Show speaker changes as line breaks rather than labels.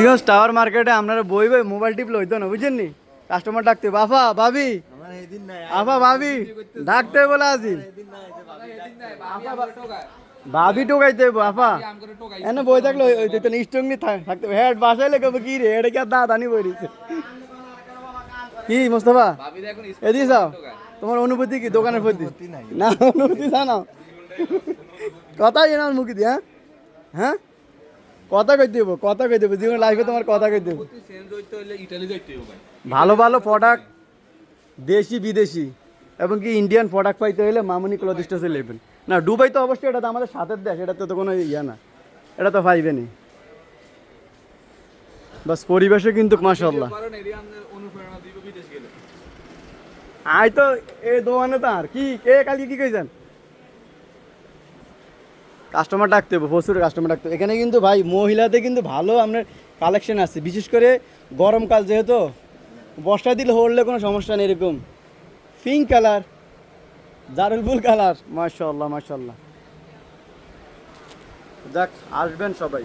হজিগঞ্জ tower মার্কেটে আপনারা বই বই মোবাইল টিপ লইতো না বুঝছেন নি কাস্টমার ডাকতে বাফা ভাবি আফা ভাবি ডাকতে বলে আসি ভাবি টোকাইতে আফা এনে বই থাকলে স্ট্রং নি থাকতে হেড বাসাইলে কবে কি রে এটা কি আর দাঁত আনি বই দিচ্ছে কি মোস্তফা এদিকে যাও তোমার অনুভূতি কি দোকানের প্রতি না অনুভূতি জানাও কথা জানাও মুখি দিয়ে হ্যাঁ কথা কই দেবো কথা কই দেবো জীবন লাইফে তোমার কথা কই দেবো ভালো ভালো প্রোডাক্ট দেশি বিদেশি এবং কি ইন্ডিয়ান প্রোডাক্ট পাইতে হলে মামুনি ক্লথ স্টোরে নেবেন না দুবাই তো অবশ্যই এটা তো আমাদের সাথের দেশ এটা তো কোনো ইয়া না এটা তো পাইবেনি বাস পরিবেশে কিন্তু মাশাআল্লাহ আই তো এই দোকানে তার কি কে কালকে কি কইছেন কাস্টমার ডাকতে হবে প্রচুর কাস্টমার ডাকতে হবে এখানে কিন্তু ভাই মহিলাদের কিন্তু ভালো আপনার কালেকশন আছে বিশেষ করে গরমকাল যেহেতু বর্ষা দিলে হরলে কোনো সমস্যা নেই এরকম পিঙ্ক কালার জারুল ফুল কালার মাশাআল্লাহ মাশাআল্লাহ যাক আসবেন সবাই